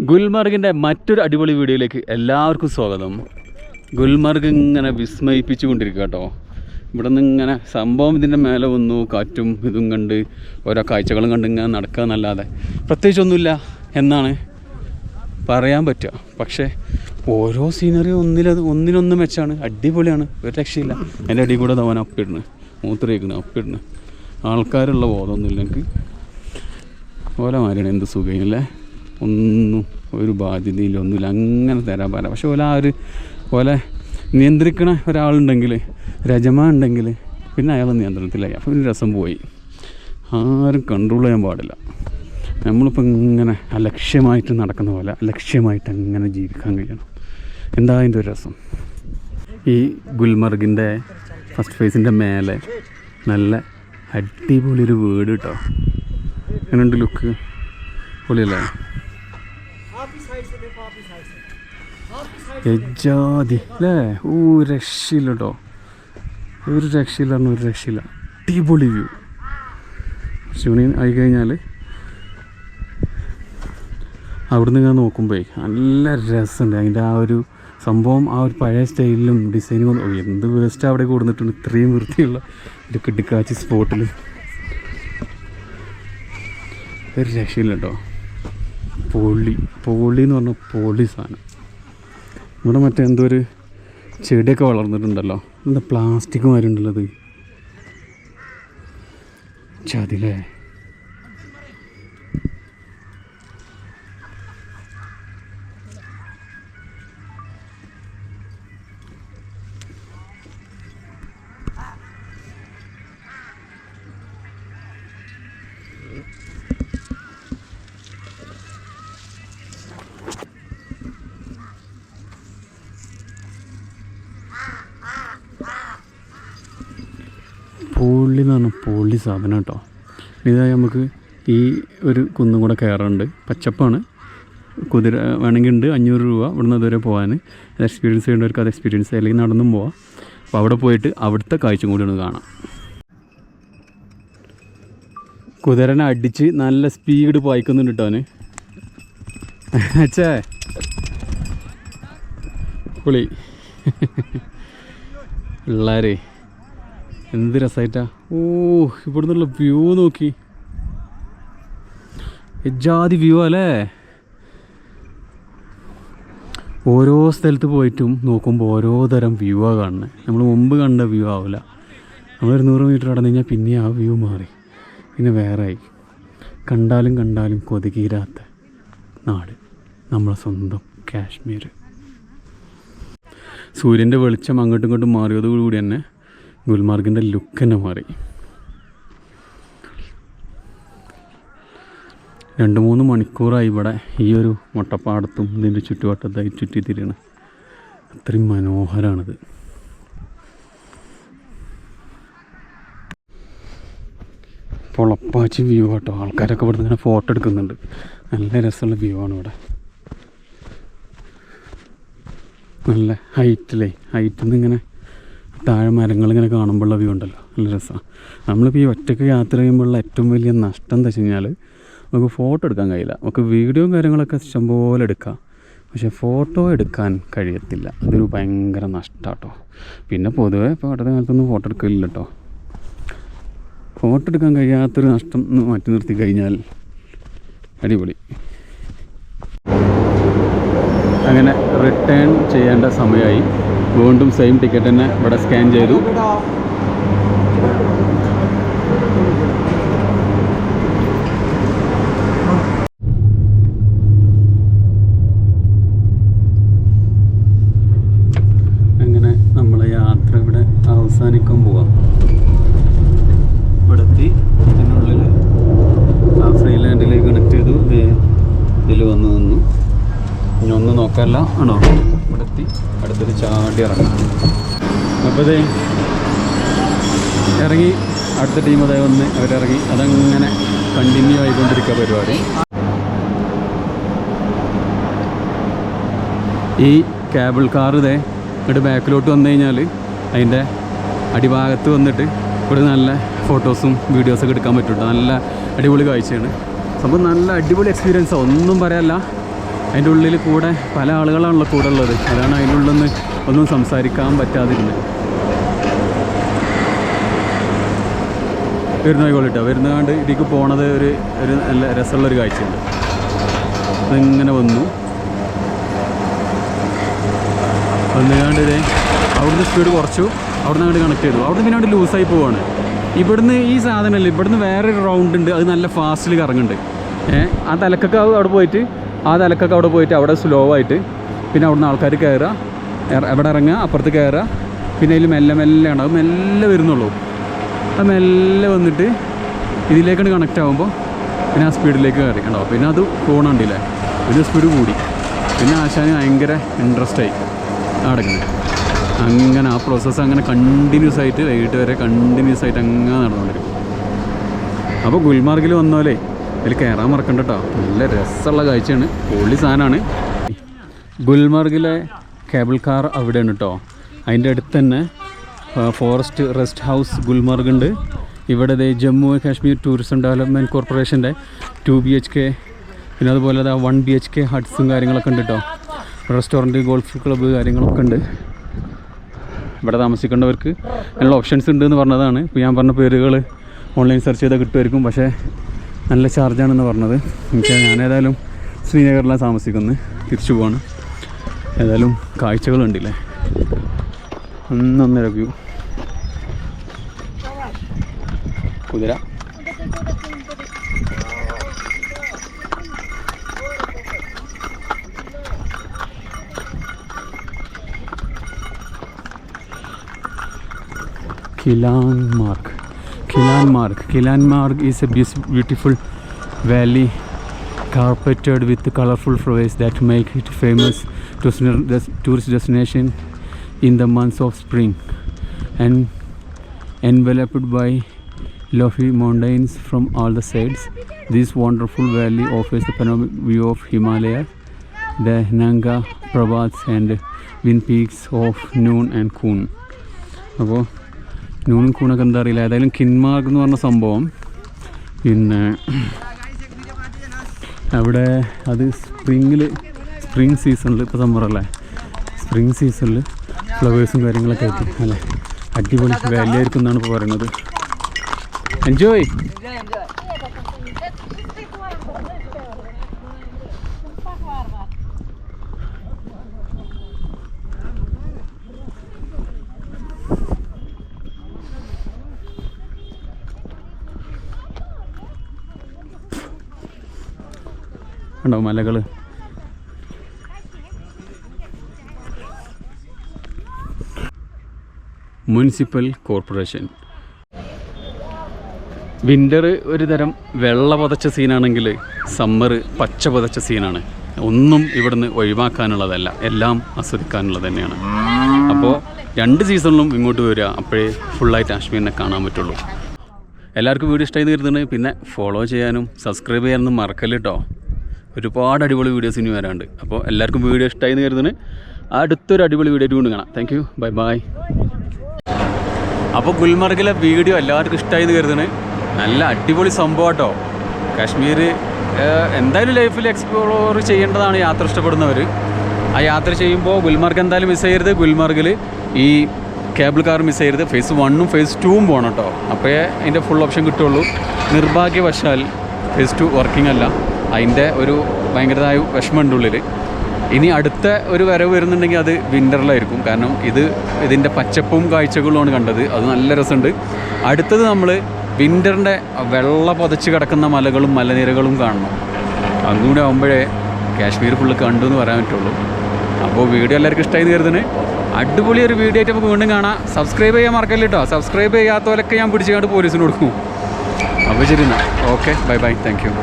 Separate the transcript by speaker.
Speaker 1: ഗുൽമർഗിൻ്റെ മറ്റൊരു അടിപൊളി വീഡിയോയിലേക്ക് എല്ലാവർക്കും സ്വാഗതം. ഗുൽമർഗ് ഇങ്ങനെ വിസ്മയിപ്പിച്ചു കൊണ്ടിരിക്കുക കേട്ടോ. ഇവിടെ നിന്ന് ഇങ്ങനെ സംഭവം ഇതിൻ്റെ മേലെ വന്നു, കാറ്റും ഇതും കണ്ട് ഓരോ കാഴ്ചകളും കണ്ട് ഇങ്ങനെ നടക്കുക എന്നല്ലാതെ പ്രത്യേകിച്ചൊന്നുമില്ല എന്നാണ് പറയാൻ പറ്റുക. പക്ഷേ ഓരോ സീനറി ഒന്നിനൊന്നും വെച്ചാണ്, അടിപൊളിയാണ്, ഒരു രക്ഷയില്ല. എൻ്റെ അടി കൂടെ തവൻ അപ്പിടുന്നു, മൂത്രയിക്കുന്നു, അപ്പിടുന്നു. ആൾക്കാരുള്ള ബോധമൊന്നുമില്ല എനിക്ക്. ഓല മാറിയാണ്, എന്ത് സുഖമില്ലേ, ഒന്നും ഒരു ബാധ്യതയില്ല, ഒന്നുമില്ല, അങ്ങനെ തരാൻ പറയാം. പക്ഷെ ഓലെ നിയന്ത്രിക്കണ ഒരാളുണ്ടെങ്കിൽ, രജമാ ഉണ്ടെങ്കിൽ പിന്നെ അയാൾ നിയന്ത്രണത്തിലായി. അപ്പോൾ ഒരു രസം പോയി. ആരും കൺട്രോൾ ചെയ്യാൻ പാടില്ല. നമ്മളിപ്പോൾ ഇങ്ങനെ അലക്ഷ്യമായിട്ട് നടക്കുന്ന പോലെ അലക്ഷ്യമായിട്ട് അങ്ങനെ ജീവിക്കാൻ കഴിയണം. എന്താ അതിൻ്റെ ഒരു രസം. ഈ ഗുൽമർഗിൻ്റെ ഫസ്റ്റ് ഫേസിൻ്റെ മേലെ നല്ല അടിപൊളി ഒരു വീട് കേട്ടോ. എങ്ങനെയുണ്ട് ലുക്ക്? പൊളിയല്ലേ? എജാതി അല്ലേ? ഒരു രക്ഷയില്ല കേട്ടോ, ഒരു രക്ഷയില്ല, ഒരു രക്ഷയില്ല. അടിപൊളി വ്യൂ. ശിവണി ആയി കഴിഞ്ഞാൽ അവിടുന്ന് ഇങ്ങനെ നോക്കുമ്പോഴേ നല്ല രസമുണ്ട്. അതിൻ്റെ ആ ഒരു സംഭവം, ആ ഒരു പഴയ സ്റ്റൈലിലും ഡിസൈനും. എന്ത് വേസ്റ്റ് അവിടെ കൊടുത്തിട്ടുണ്ട്, ഇത്രയും വൃത്തിയുള്ള ഒരു കിടുക്കാച്ചി സ്പോട്ടിൽ. ഒരു രക്ഷയില്ല കേട്ടോ. പൊളി എന്ന് പറഞ്ഞാൽ പൊളി സാധനം. ഇവിടെ മറ്റേ എന്തോ ഒരു ചെടിയൊക്കെ വളർന്നിട്ടുണ്ടല്ലോ, എന്താ പ്ലാസ്റ്റിക് മാതിരി ഉണ്ടല്ലത്, ചതിലേ. പൊള്ളി എന്ന് പറഞ്ഞാൽ പൊള്ളി സാധനം കേട്ടോ. ഇതായി നമുക്ക് ഈ ഒരു കുന്നും കൂടെ കയറാറുണ്ട്. പച്ചപ്പാണ്, കുതിര വേണമെങ്കിൽ ഉണ്ട്. 500 രൂപ ഇവിടുന്ന് അതുവരെ പോകാൻ. അത് എക്സ്പീരിയൻസ് ചെയ്യേണ്ടവർക്ക് അത് എക്സ്പീരിയൻസ് അല്ലെങ്കിൽ നടന്നും പോവാം. അപ്പോൾ അവിടെ പോയിട്ട് അവിടുത്തെ കാഴ്ച കൂടി ഒന്ന് കാണാം. കുതിരനെ അടിച്ച് നല്ല സ്പീഡ് പായിക്കുന്നുണ്ട് കേട്ടോ അവന്. അച്ഛേ പൊളി പിള്ളേരെ, എന്ത് രസമായിട്ടാ. ഇവിടെ നിന്നുള്ള വ്യൂ നോക്കി, എജാതി വ്യൂ അല്ലേ. ഓരോ സ്ഥലത്ത് പോയിട്ടും നോക്കുമ്പോൾ ഓരോ തരം വ്യൂ ആണ് കാണുന്നത്. നമ്മൾ മുമ്പ് കണ്ട വ്യൂ ആവില്ല. നമ്മളൊരു 100 മീറ്റർ നടന്നു കഴിഞ്ഞാൽ പിന്നെ ആ വ്യൂ മാറി, പിന്നെ വേറെ ആയി. കണ്ടാലും കൊതികീരാത്ത നാട്, നമ്മളെ സ്വന്തം കാശ്മീർ. സൂര്യൻ്റെ വെളിച്ചം അങ്ങോട്ടും ഇങ്ങോട്ടും മാറിയതോടുകൂടി തന്നെ ഗുൽമാർഗിൻ്റെ ലുക്ക് തന്നെ മാറി. 2-3 മണിക്കൂറായി ഇവിടെ ഈ ഒരു മുട്ടപ്പാടത്തും ഇതിൻ്റെ ചുറ്റുവട്ടത്തായി ചുറ്റിത്തിരിയണം. അത്രയും മനോഹരമാണിത്. പൊളപ്പാച്ചി വ്യൂ കേട്ടോ. ആൾക്കാരൊക്കെ ഇവിടെ ഇങ്ങനെ ഫോട്ടോ എടുക്കുന്നുണ്ട്. നല്ല രസമുള്ള വ്യൂ ആണ് ഇവിടെ. നല്ല ഹൈറ്റിൽ നിന്ന് ഇങ്ങനെ താഴെ മരങ്ങളിങ്ങനെ കാണുമ്പോഴുള്ള വ്യൂ ഉണ്ടല്ലോ, നല്ല രസമാണ്. നമ്മളിപ്പോൾ ഈ ഒറ്റയ്ക്ക് യാത്ര ചെയ്യുമ്പോഴുള്ള ഏറ്റവും വലിയ നഷ്ടം എന്താ വെച്ച് കഴിഞ്ഞാൽ നമുക്ക് ഫോട്ടോ എടുക്കാൻ കഴിയില്ല. നമുക്ക് വീഡിയോയും കാര്യങ്ങളൊക്കെ ഇഷ്ടംപോലെ എടുക്കാം, പക്ഷേ ഫോട്ടോ എടുക്കാൻ കഴിയത്തില്ല. അതൊരു ഭയങ്കര നഷ്ടമാണ് കേട്ടോ. പിന്നെ പൊതുവെ ഇപ്പോൾ അടുത്ത കാലത്തൊന്നും ഫോട്ടോ എടുക്കില്ല കേട്ടോ. ഫോട്ടോ എടുക്കാൻ കഴിയാത്തൊരു നഷ്ടം മാറ്റി നിർത്തി കഴിഞ്ഞാൽ അടിപൊളി. അങ്ങനെ റിട്ടേൺ ചെയ്യേണ്ട സമയമായി. വീണ്ടും സെയിം ടിക്കറ്റ് തന്നെ ഇവിടെ സ്കാൻ ചെയ്തു. അങ്ങനെ നമ്മളെ യാത്ര ഇവിടെ അവസാനിക്കാൻ പോവാം. ഇവിടെ എത്തി. ഇതിനുള്ളിൽ ആ ഫ്രീലാൻഡിലേക്ക് കണക്ട് ചെയ്തു. ഇതിൽ വന്ന് നിന്നു. ഇനി ഒന്നും നോക്കാമല്ല ആണോ. ഇവിടെ എത്തി. അടുത്തൊരു ചാടി ഇറങ്ങാം. അപ്പോൾ ഇതേ ഇറങ്ങി. അടുത്ത ടീം അതേ വന്ന് അവരിറങ്ങി. അതങ്ങനെ കണ്ടിന്യൂ ആയിക്കൊണ്ടിരിക്കുക പരിപാടി. ഈ കേബിൾ കാർ ഇതേ ഇങ്ങോട്ട് ബാക്കിലോട്ട് വന്നു കഴിഞ്ഞാൽ അതിൻ്റെ അടിഭാഗത്ത് വന്നിട്ട് ഇവിടെ നല്ല ഫോട്ടോസും വീഡിയോസൊക്കെ എടുക്കാൻ പറ്റും. നല്ല അടിപൊളി കാഴ്ചയാണ്. സംഭവം നല്ല അടിപൊളി എക്സ്പീരിയൻസാണ്, ഒന്നും പറയാനല്ല. അതിൻ്റെ ഉള്ളിൽ കൂടെ പല ആളുകളാണല്ലോ കൂടെ ഉള്ളത്. അതാണ് അതിൻ്റെ ഉള്ളിൽ നിന്ന് ഒന്നും സംസാരിക്കാൻ പറ്റാതിരുന്നത്. വരുന്നോയിക്കോളിട്ടോ, വരുന്നതുകൊണ്ട് ഇതിലേക്ക് പോണത് ഒരു നല്ല രസമുള്ളൊരു കാഴ്ചയുണ്ട്. അതിങ്ങനെ വന്നുകൊണ്ട് ഇതേ അവിടുന്ന് സ്പീഡ് കുറച്ചു, അവിടുന്ന് അങ്ങോട്ട് കണക്ട് ചെയ്തു. അവിടുന്ന് പിന്നെ അങ്ങോട്ട് ലൂസായി പോവാണ്. ഇവിടുന്ന് ഈ സാധനമല്ല, ഇവിടുന്ന് വേറൊരു റൗണ്ട് ഉണ്ട്, അത് നല്ല ഫാസ്റ്റിൽ കറങ്ങുന്നുണ്ട്. ആ തലക്കൊക്കെ അവിടെ പോയിട്ട് അവിടെ സ്ലോ ആയിട്ട് പിന്നെ അവിടുന്ന് ആൾക്കാർ കയറുക, എവിടെ ഇറങ്ങുക, അപ്പുറത്ത് കയറുക, പിന്നെ അതിൽ മെല്ലെ അത് മെല്ലെ വരുന്നുള്ളൂ. അത് മെല്ലെ വന്നിട്ട് ഇതിലേക്കാണ് കണക്റ്റ് ആകുമ്പോൾ പിന്നെ ആ സ്പീഡിലേക്ക് കയറി ഉണ്ടാവും. പിന്നെ അത് പോകണുണ്ടില്ലേ, പിന്നെ സ്പീഡ് കൂടി. പിന്നെ ആശാന് ഭയങ്കര ഇൻട്രസ്റ്റായി നടക്കുന്നത്. അങ്ങനെ ആ പ്രോസസ്സ് അങ്ങനെ കണ്ടിന്യൂസ് ആയിട്ട് വൈകിട്ട് വരെ കണ്ടിന്യൂസ് ആയിട്ട് അങ്ങനെ നടന്നുകൊണ്ടിരിക്കും. അപ്പോൾ ഗുൽമാർഗിൽ വന്നാലേ അതിൽ കയറാൻ മറക്കണ്ട കേട്ടോ. നല്ല രസമുള്ള കാഴ്ചയാണ്, പൊള്ളി സാധനമാണ്. ഗുൽമാർഗിലെ കേബിൾ കാർ അവിടെയാണ് കേട്ടോ. അതിൻ്റെ അടുത്ത് തന്നെ ഫോറസ്റ്റ് റെസ്റ്റ് ഹൗസ് ഗുൽമാർഗ് ഉണ്ട്. ഇവിടെ Jammu and Kashmir tourism development കോർപ്പറേഷൻ്റെ 2 BHK, പിന്നെ അതുപോലെ 1 BHK ഹട്ട്സും കാര്യങ്ങളൊക്കെ ഉണ്ട് കേട്ടോ. റെസ്റ്റോറൻറ്റ്, ഗോൾഫ് ക്ലബ്ബ് കാര്യങ്ങളൊക്കെ ഉണ്ട്. ഇവിടെ താമസിക്കേണ്ടവർക്ക് നല്ല ഓപ്ഷൻസ് ഉണ്ട് എന്ന് പറഞ്ഞതാണ്. ഇപ്പോൾ ഞാൻ പറഞ്ഞ പേരുകൾ ഓൺലൈൻ സെർച്ച് ചെയ്താൽ കിട്ടുമായിരിക്കും, പക്ഷേ നല്ല ചാർജാണെന്ന് പറഞ്ഞത്. ഞാനേതായാലും ശ്രീനഗറിലാണ് താമസിക്കുന്നത്, തിരിച്ചു പോവാണ്. ഏതായാലും കാഴ്ചകളുണ്ടല്ലേ, ഒന്നൊന്നര വ്യൂ. കുതിര Kilanmarg is a beautiful valley carpeted with colorful flowers that make it famous tourist destination in the months of spring, and enveloped by lofty mountains from all the sides. This wonderful valley offers a panoramic view of Himalayas, the Nanga Parvats and wind peaks of Noon and Kun. അപ്പോൾ നൂണും കൂണൊക്കെ എന്താ അറിയില്ല. ഏതായാലും കിൻമാർഗ് എന്ന് പറഞ്ഞ സംഭവം പിന്നെ അവിടെ അത് സ്പ്രിങ് സീസണിൽ, ഇപ്പോൾ സമ്മറല്ലേ, സ്പ്രിങ് സീസണിൽ ഫ്ലവേഴ്സും കാര്യങ്ങളൊക്കെ ആയിട്ട് അല്ലേ അടിപൊളി വാലി ആയിരിക്കും എന്നാണ് ഇപ്പോൾ പറയുന്നത്. എൻജോയ്. ഉണ്ടോ മലകൾ. Municipal corporation. വിൻ്റർ ഒരു തരം വെള്ള പതച്ച സീനാണെങ്കിൽ സമ്മർ പച്ച പതച്ച സീനാണ്. ഒന്നും ഇവിടുന്ന് ഒഴിവാക്കാനുള്ളതല്ല, എല്ലാം ആസ്വദിക്കാനുള്ളത് തന്നെയാണ്. അപ്പോൾ 2 സീസണിലും ഇങ്ങോട്ട് വരിക, അപ്പോഴേ ഫുള്ളായിട്ട് കാശ്മീരിനെ കാണാൻ പറ്റുള്ളൂ. എല്ലാവർക്കും വീഡിയോ ഇഷ്ടമായി തീർന്നത്. പിന്നെ ഫോളോ ചെയ്യാനും സബ്സ്ക്രൈബ് ചെയ്യാനൊന്നും മറക്കല്ല കേട്ടോ. ഒരുപാട് അടിപൊളി വീഡിയോസ് ഇനി വരാനുണ്ട്. അപ്പോൾ എല്ലാവർക്കും വീഡിയോ ഇഷ്ടമായി എന്ന് കരുതുന്നത്. അടുത്തൊരു അടിപൊളി വീഡിയോ കൊണ്ട് കാണാം. Thank you, bye bye. അപ്പോൾ ഗുൽമർഗിലെ വീഡിയോ എല്ലാവർക്കും ഇഷ്ടമായി എന്ന് കരുതുന്നത്. നല്ല അടിപൊളി സംഭവം കേട്ടോ. കാശ്മീർ എന്തായാലും ലൈഫിൽ എക്സ്പ്ലോർ ചെയ്യേണ്ടതാണ് യാത്ര ഇഷ്ടപ്പെടുന്നവർ. ആ യാത്ര ചെയ്യുമ്പോൾ ഗുൽമർഗ് എന്തായാലും മിസ് ചെയ്യരുത്. ഗുൽമർഗിൽ ഈ കേബിൾ കാർ മിസ് ചെയ്യരുത്. ഫേസ് 1ഉം ഫേസ് 2ഉം പോകണം കേട്ടോ. അപ്പോഴേ അതിൻ്റെ ഫുൾ ഓപ്ഷൻ കിട്ടുള്ളൂ. നിർഭാഗ്യവശാൽ ഫേസ് 2 വർക്കിംഗ് അല്ല. അതിൻ്റെ ഒരു ഭയങ്കരമായ വിഷമമുണ്ട് ഉള്ളിൽ. ഇനി അടുത്ത ഒരു വരവ് വരുന്നുണ്ടെങ്കിൽ അത് വിൻ്ററിലായിരിക്കും. കാരണം ഇതിൻ്റെ പച്ചപ്പും കാഴ്ചകളുമാണ് കണ്ടത്. അത് നല്ല രസമുണ്ട്. അടുത്തത് നമ്മൾ വിൻ്ററിൻ്റെ വെള്ള പൊതച്ച് കിടക്കുന്ന മലകളും മലനിരകളും കാണണം. അതും കൂടെ ആകുമ്പോഴേ കാശ്മീർ ഫുള്ള് കണ്ടു എന്ന് പറയാൻ പറ്റുള്ളൂ. അപ്പോൾ വീഡിയോ എല്ലാവർക്കും ഇഷ്ടമായി കരുതുന്നത്. അടിപൊളി ഒരു വീഡിയോ ആയിട്ട് നമുക്ക് വീണ്ടും കാണാം. സബ്സ്ക്രൈബ് ചെയ്യാൻ മറക്കല്ല കേട്ടോ. സബ്സ്ക്രൈബ് ചെയ്യാത്തവരൊക്കെ ഞാൻ പിടിച്ചുകൊണ്ട് പോലീസിന് കൊടുക്കും. അപ്പോൾ ശരി എന്നാൽ okay, bye bye, thank you.